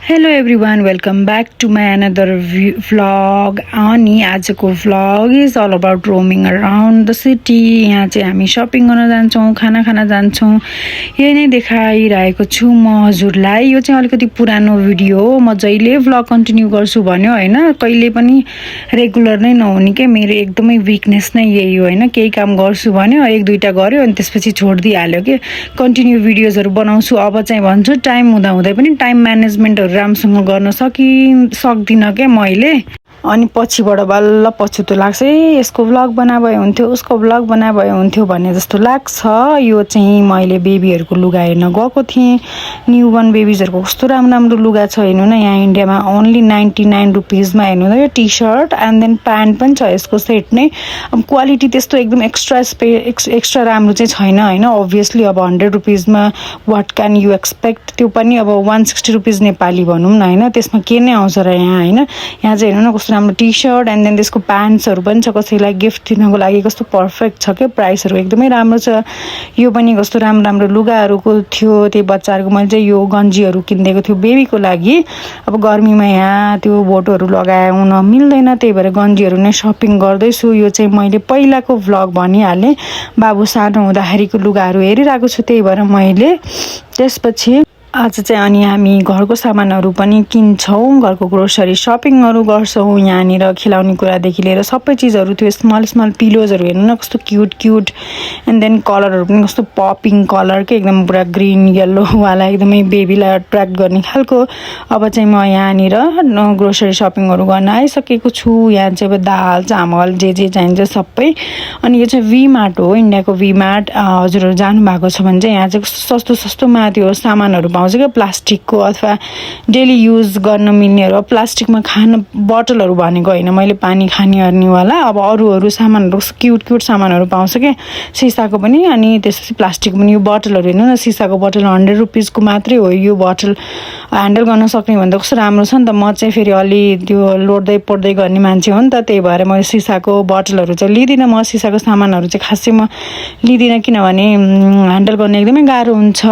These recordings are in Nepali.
Hello everyone welcome back to my another vlog अनि आजको vlog is all about roaming around the city. यहाँ चाहिँ हामी सपिङ गर्न जान्छौँ, खाना खान जान्छौँ, यही नै देखाइरहेको छु म हजुरलाई। यो चाहिँ अलिकति पुरानो भिडियो हो, म जहिले भ्लग कन्टिन्यू गर्छु भन्यो होइन, कहिले पनि रेगुलर नै नहुने के मेरो एकदमै विकनेस नै यही हो होइन। केही काम गर्छु भन्यो, एक दुईवटा गऱ्यो अनि त्यसपछि छोडिदिइहाल्यो कि कन्टिन्यू भिडियोजहरू बनाउँछु। अब चाहिँ भन्छु टाइम हुँदाहुँदै पनि टाइम म्यानेजमेन्टहरू राम्रोसँग गर्न सक्दिनँ क्या मैले। अनि पछिबाट बल्ल पछुतो लाग्छ, यसको भ्लग बना भए हुन्थ्यो, उसको भ्लग बना भए हुन्थ्यो भन्ने जस्तो लाग्छ। यो चाहिँ मैले बेबीहरूको लुगा हेर्न गएको थिएँ, न्यू बर्न बेबिजहरूको कस्तो राम्रो राम्रो लुगा छ हेर्नु न। यहाँ इन्डियामा ओन्ली 99 रुपिजमा हेर्नु न। यो T shirt and then pant पनि छ यसको सेट नै। अब क्वालिटी त्यस्तो एकदम एक्स्ट्रा राम्रो चाहिँ छैन होइन। अभियसली अब 100 रुपिजमा वाट क्यान यु एक्सपेक्ट, त्यो पनि अब 160 रुपिज नेपाली भनौँ न होइन, त्यसमा के नै आउँछ र यहाँ होइन। यहाँ चाहिँ हेर्नु न कस्तो राम्रो टी सर्ट एन्ड देन त्यसको प्यान्ट्सहरू पनि छ, कसैलाई गिफ्ट दिनको लागि कस्तो पर्फेक्ट छ क्या। प्राइसहरू एकदमै राम्रो छ। यो पनि कस्तो राम्रो राम्रो लुगाहरूको थियो, त्यही बच्चाहरूको मैले चाहिँ यो गन्जीहरू किनिदिएको थियो बेबीको लागि। अब गर्मीमा यहाँ त्यो भोटोहरू लगाउन मिल्दैन, त्यही भएर गन्जीहरू नै सपिङ गर्दैछु। यो चाहिँ मैले पहिलाको भ्लग भनिहालेँ, बाबु सानो हुँदाखेरिको लुगाहरू हेरिरहेको छु, त्यही भएर मैले त्यसपछि आज चाहिँ अनि हामी घरको सामानहरू पनि किन्छौँ, घरको ग्रोसरी सपिङहरू गर्छौँ। यहाँनिर खिलाउने कुरादेखि लिएर सबै चिजहरू थियो। स्मल पिलोजहरू हेर्नु न कस्तो क्युट एन्ड देन कलरहरू पनि कस्तो पपिङ कलर के, एकदम पुरा ग्रिन येल्लोवाला, एकदमै बेबीलाई एट्र्याक्ट गर्ने खालको। अब चाहिँ म यहाँनिर ग्रोसरी सपिङहरू गर्न आइसकेको छु। यहाँ चाहिँ अब दाल चामल जे चाहिन्छ सबै। अनि यो चाहिँ भी मार्ट हो, इन्डियाको भी मार्ट। हजुरहरू जानुभएको छ भने चाहिँ यहाँ चाहिँ कस्तो सस्तोमा त्यो सामानहरू पाउँछ क्या, प्लास्टिकको अथवा डेली युज गर्न मिल्नेहरू। अब प्लास्टिकमा खान बोतलहरू भनेको होइन मैले, पानी खाने अर्नेवाला। अब अरू सामानहरू क्युट सामानहरू पाउँछ क्या, सिसाको पनि अनि त्यसपछि प्लास्टिकको पनि। यो बोतलहरू हेर्नु न, सिसाको बोतल 100 रुपिजको मात्रै हो। यो बोतल ह्यान्डल गर्न सक्ने भन्दा कस्तो राम्रो छ नि त। म चाहिँ फेरि अलि त्यो लोड्दै पोड्दै गर्ने मान्छे हो नि त, त्यही भएर म सिसाको बोतलहरू चाहिँ लिँदिनँ। म सिसाको सामानहरू चाहिँ खासै म लिँदिनँ, किनभने ह्यान्डल गर्न एकदमै गाह्रो हुन्छ।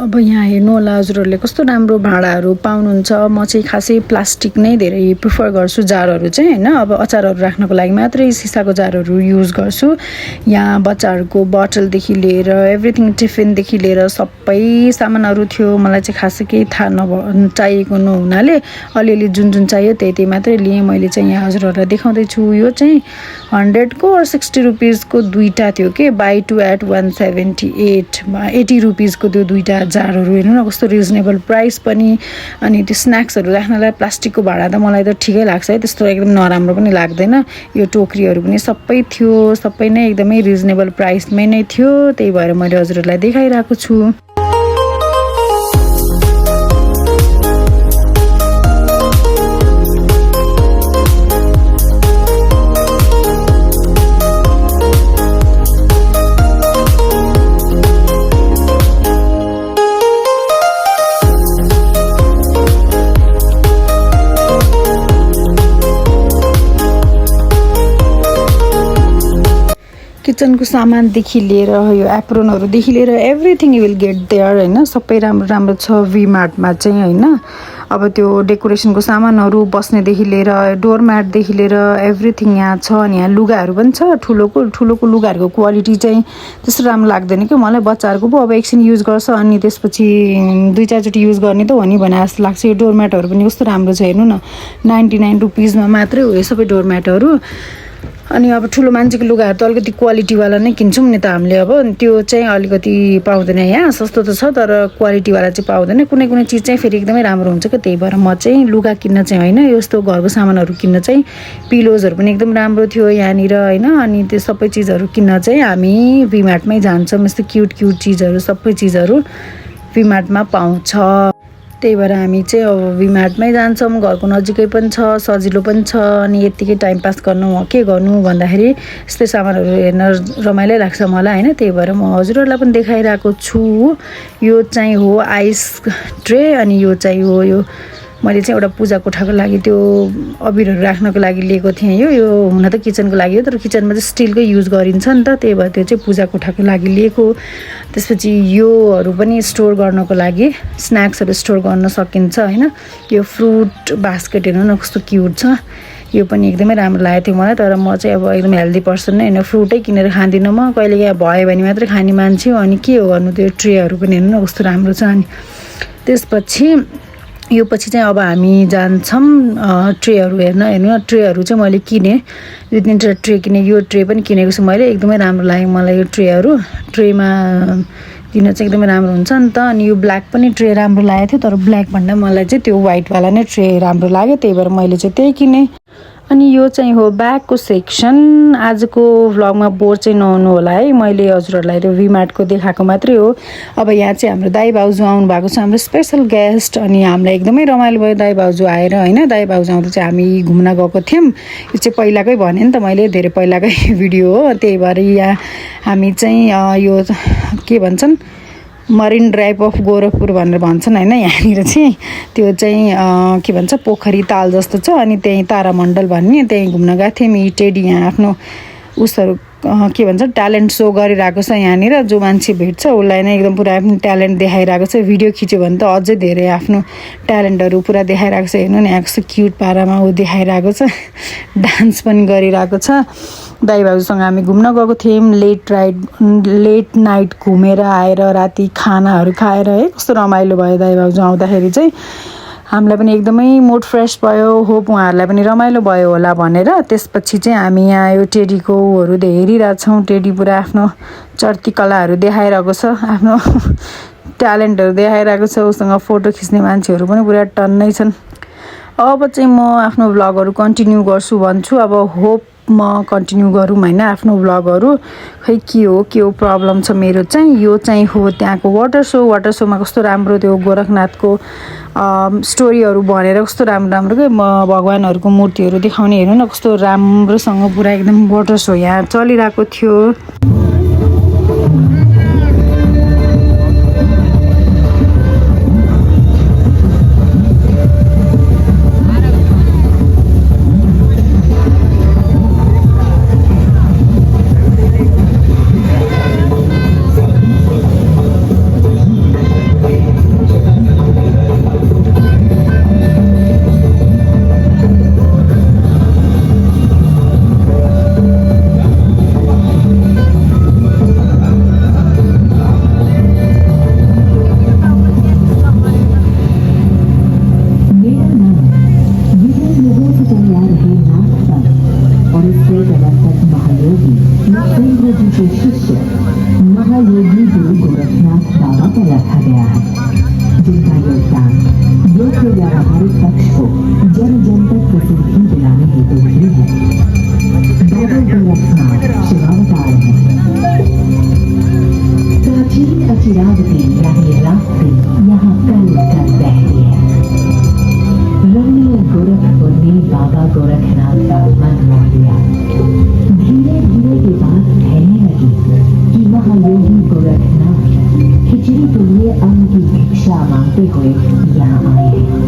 अब यहाँ हेर्नु होला हजुरहरूले कस्तो राम्रो भाँडाहरू पाउनुहुन्छ। म चाहिँ खासै प्लास्टिक नै धेरै प्रिफर गर्छु, जारहरू चाहिँ होइन। अब अचारहरू राख्नको लागि मात्रै सिसाको जारहरू युज गर्छु। यहाँ बच्चाहरूको बोतलदेखि लिएर एभ्रिथिङ, टिफिनदेखि लिएर सबै सामानहरू थियो। मलाई चाहिँ खासै केही थाहा चाहिएको नहुनाले अलिअलि जुन चाहियो त्यही मात्रै लिएँ मैले चाहिँ। यहाँ हजुरहरूलाई देखाउँदैछु, यो चाहिँ 100 को और 60 रुपिजको दुईवटा थियो कि, बाई 2 एट 178 रुपिजको त्यो दुईवटा जारहरू। हेर्नु न कस्तो रिजनेबल प्राइस पनि। अनि त्यो स्न्याक्सहरू राख्नलाई प्लास्टिकको भाँडा त मलाई त ठिकै लाग्छ है, त्यस्तो एकदम नराम्रो पनि लाग्दैन। यो टोकरीहरू पनि सबै थियो, सबै नै एकदमै रिजनेबल प्राइसमै नै थियो, त्यही भएर मैले हजुरहरूलाई देखाइरहेको छु। किचनको सामानदेखि लिएर यो एप्रोनहरूदेखि लिएर everything you will get there होइन। सबै राम्रो छ भी मार्टमा चाहिँ होइन। अब त्यो डेकोरेसनको सामानहरू, बस्नेदेखि लिएर डोरम्याटदेखि लिएर एभ्रिथिङ यहाँ छ। अनि यहाँ लुगाहरू पनि छ, ठुलोको लुगाहरूको क्वालिटी चाहिँ त्यस्तो राम्रो लाग्दैन कि मलाई। बच्चाहरूको पो अब एकछिन युज गर्छ अनि त्यसपछि 2-4चोटि युज गर्ने त हो नि भने जस्तो लाग्छ। यो डोरम्याटहरू पनि कस्तो राम्रो छ हेर्नु न, 99 रुपिजमा मात्रै हो यो सबै डोरम्याटहरू। अनि अब ठुलो मान्छेको लुगाहरू त अलिकति क्वालिटीवाला नै किन्छौँ नि त हामीले। अब त्यो चाहिँ अलिकति पाउँदैन यहाँ, सस्तो त छ तर क्वालिटीवाला चाहिँ पाउँदैन। कुनै चिज चाहिँ फेरि एकदमै राम्रो हुन्छ क्या, त्यही भएर म चाहिँ लुगा किन्न चाहिँ होइन, यस्तो घरको सामानहरू किन्न चाहिँ। पिलोजहरू पनि एकदम राम्रो थियो यहाँनिर होइन। अनि त्यो सबै चिजहरू किन्न चाहिँ हामी भी मार्टमै जान्छौँ। यस्तो क्युट चिजहरू, सबै चिजहरू भीमार्टमा पाउँछ। त्यही भएर हामी चाहिँ अब भीमार्टमै जान्छौँ। घरको नजिकै पनि छ, सजिलो पनि छ। अनि यत्तिकै टाइम पास गर्नु के गर्नु भन्दाखेरि यस्तै सामानहरू हेर्न रमाइलो लाग्छ मलाई होइन। त्यही भएर म हजुरहरूलाई पनि देखाइरहेको छु। यो चाहिँ हो आइस ट्रे अनि यो चाहिँ हो यो मैले चाहिँ एउटा पूजा कोठाको लागि त्यो अबिरहरू राख्नको लागि लिएको थिएँ। यो हुन त किचनको लागि हो, तर किचनमा चाहिँ स्टिलकै युज गरिन्छ नि त, त्यही भएर त्यो चाहिँ पूजा कोठाको लागि लिएको। त्यसपछि योहरू पनि स्टोर गर्नको लागि स्न्याक्सहरू स्टोर गर्न सकिन्छ होइन। यो फ्रुट बास्केट हेर्नु न कस्तो क्युट छ। यो पनि एकदमै राम्रो लागेको थियो मलाई, तर म चाहिँ अब एकदम हेल्दी पर्सन नै होइन, फ्रुटै किनेर खाँदिनँ म। कहिलेकाहीँ भयो भने मात्रै खाने मान्छे हो। अनि के हो गर्नु, त्यो ट्रेहरू पनि हेर्नु न कस्तो राम्रो छ। अनि त्यसपछि यो पछि चाहिँ अब हामी जान्छौँ ट्रेहरू हेर्नु ट्रेहरू चाहिँ मैले किनेँ, 2-3 ट्रे किनेँ। यो ट्रे पनि किनेको छु मैले, एकदमै राम्रो लाग्यो मलाई यो ट्रेहरू। ट्रेमा दिन चाहिँ एकदमै राम्रो हुन्छ नि त। अनि यो ब्ल्याक पनि ट्रे राम्रो लागेको थियो, तर ब्ल्याक भन्दा मलाई चाहिँ त्यो वाइटवाला नै ट्रे राम्रो लाग्यो, त्यही भएर मैले चाहिँ त्यही किनेँ। अनि यो चाहिँ हो ब्यागको सेक्सन। आजको भ्लगमा बोर चाहिँ नहुनु होला है, मैले हजुरहरूलाई त्यो भीमार्टको देखाएको मात्रै हो। अब यहाँ चाहिँ हाम्रो दाइ भाउजू आउनु भएको छ, हाम्रो स्पेसल गेस्ट। अनि हामीलाई एकदमै रमाइलो भयो दाइ भाउजू आएर होइन। दाइ भाउजू आउँदा चाहिँ हामी घुम्न गएको थियौँ। यो चाहिँ पहिलाकै भने नि त मैले, धेरै पहिलाकै भिडियो हो। त्यही भएर यहाँ हामी चाहिँ यो के भन्छन् मरिन ड्राइभ अफ गोरखपुर भनेर भन्छन् होइन। यहाँनिर चाहिँ त्यो चाहिँ के भन्छ पोखरी ताल जस्तो छ। अनि त्यहीँ तारामण्डल भन्ने त्यहीँ घुम्न गएको थियौँ। टेडी यहाँ आफ्नो उसहरू के भन्छ ट्यालेन्ट सो गरिरहेको छ यहाँनिर। जो मान्छे भेट्छ उसलाई नै एकदम पुरा आफ्नो ट्यालेन्ट देखाइरहेको छ। भिडियो खिच्यो भने त अझै धेरै आफ्नो ट्यालेन्टहरू पुरा देखाइरहेको छ। हेर्नु न यहाँ कस्तो क्युट पारामा ऊ देखाइरहेको छ, डान्स पनि गरिरहेको छ। दाइ भाउजूसँग हामी घुम्न गएको थियौँ। लेट नाइट घुमेर आएर राति खानाहरू खाएर है कस्तो रमाइलो भयो दाइ भाउजू आउँदाखेरि चाहिँ। हामीलाई पनि एकदमै मुड फ्रेस भयो, होप उहाँहरूलाई पनि रमाइलो भयो होला भनेर। त्यसपछि चाहिँ हामी यहाँ यो टेडीको ऊहरू हेरिरहेछौँ। टेडी पुरा आफ्नो चर्ती कलाहरू देखाइरहेको छ, आफ्नो ट्यालेन्टहरू देखाइरहेको छ। उसँग फोटो खिच्ने मान्छेहरू पनि पुरा टन्नै छन्। अब चाहिँ म आफ्नो भ्लगहरू कन्टिन्यू गर्छु भन्छु। अब होप म कन्टिन्यू गरौँ होइन आफ्नो भ्लगहरू। खै के हो प्रब्लम छ मेरो चाहिँ। यो चाहिँ हो त्यहाँको वाटर सोमा कस्तो राम्रो त्यो गोरखनाथको स्टोरीहरू भनेर कस्तो राम्रो के भगवान्हरूको मूर्तिहरू देखाउने। हेर्नु न कस्तो राम्रोसँग पुरा एकदम वाटर सो यहाँ चलिरहेको थियो। महायोगी गुरु गोरखनाथ बाबा पर रखा गया है, जिनका योगदान योग के व्यावहारिक पक्ष को जन जन तक प्रसिद्धि दिलाने हेतु भी है। बाबा गोरखनाथ शिवावतार है। प्राचीन अचिरावती यानी रास्ते यहाँ कल कर बहती है। रमणीय गोरखपुर ने बाबा गोरखनाथ का मन मोह लिया। धीरे धीरे ये बात फैलने लगी कि महायोगी गोरखनाथ खिचड़ी के लिए अन्न की भिक्षा मांगते हुए यहाँ आए हैं।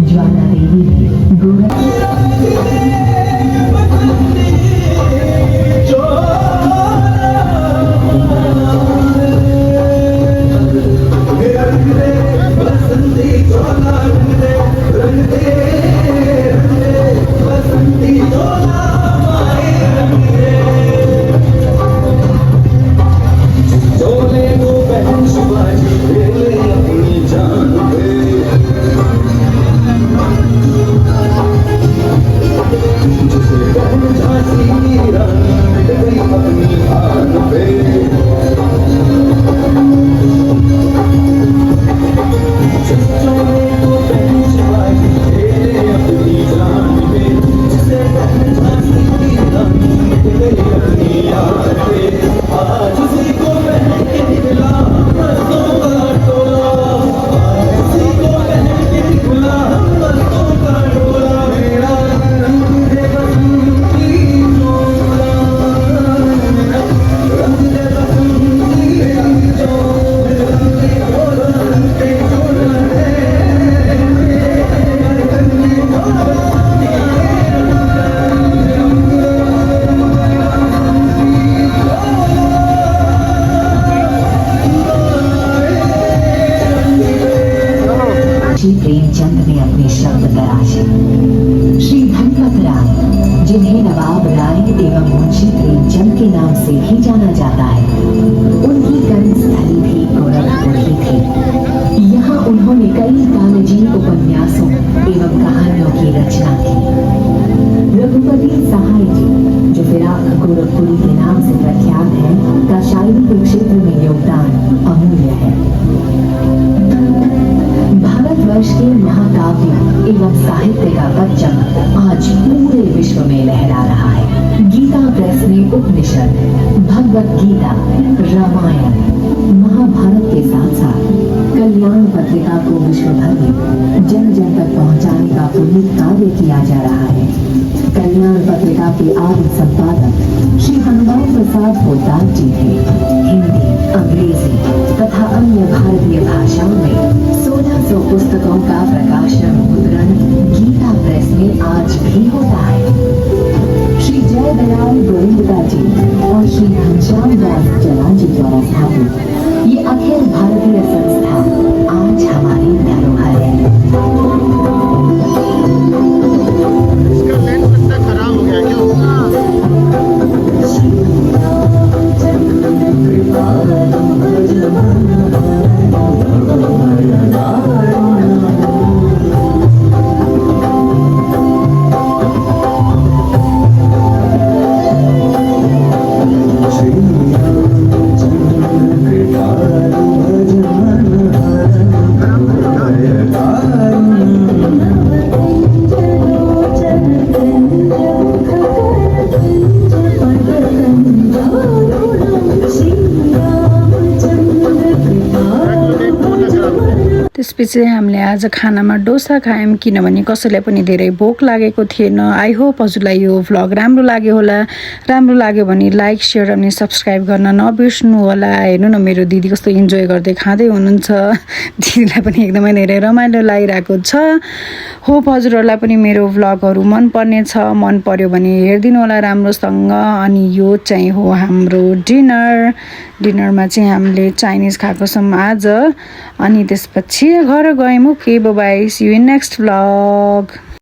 ज्वाला देवी ने गोरख श्री प्रेमचंद ने अपने शब्द तराशे। श्री धनपत राय, जिन्हें नवाब राय एवं मुंशी प्रेमचंद के नाम से ही जाना जाता है, उनकी कर्मस्थली भी गोरखपुर ही थी। यहाँ उन्होंने कई कालजी उपन्यासों एवं कहानियों की रचना की। रघुपति सहाय जी, जो फिराक गोरखपुरी के नाम से प्रख्यात है, का शायरी के क्षेत्र में योगदान अमूल्य है। भारतवर्ष के महाकाव्य एवं साहित्य का परचम आज पूरे विश्व में लहरा रहा है। गीता प्रेस ने उपनिषद, भगवत गीता, रामायण, महाभारत के साथ साथ कल्याण पत्रिका को विश्व भर में जन जन तक पहुंचाने का पुनीत कार्य किया जा रहा है। कल्याण पत्रिका के आदि संपादक श्री हनुमान प्रसाद पोद्दार जी थे। हिंदी, अंग्रेजी तथा अन्य भारतीय भाषाओं में 1600 पुस्तकों का प्रकाशन मुद्रण गीता प्रेस में आज भी होता है। श्री जय दयाल गोविंदा जी और श्री घनश्याम दास जला जी द्वारा स्थापित ये अखिल भारतीय संस्था आज हमारी धरोहर है। इसका लेंस लगता है खराब हो गया क्यों? त्यसपछि हामीले आज खानामा डोसा खायौँ, किनभने कसैलाई पनि धेरै भोक लागेको थिएन। आई होप हजुरलाई यो भ्लग राम्रो लाग्यो होला। राम्रो लाग्यो भने लाइक, सेयर अनि सब्सक्राइब गर्न नबिर्स्नु होला। हेर्नु न मेरो दिदी कस्तो इन्जोय गर्दै खाँदै हुनुहुन्छ। दिदीलाई पनि एकदमै धेरै रमाइलो लागिरहेको छ। होप हजुरहरूलाई पनि मेरो भ्लगहरू मन पर्नेछ। मन पर्यो भने हेरिदिनु होला राम्रोसँग। अनि यो चाहिँ हो हाम्रो डिनरमा चाहिँ हामीले चाइनिज खाएको छौँ आज। अनि त्यसपछि घर गयौँ। Okay, bye, see you in next vlog.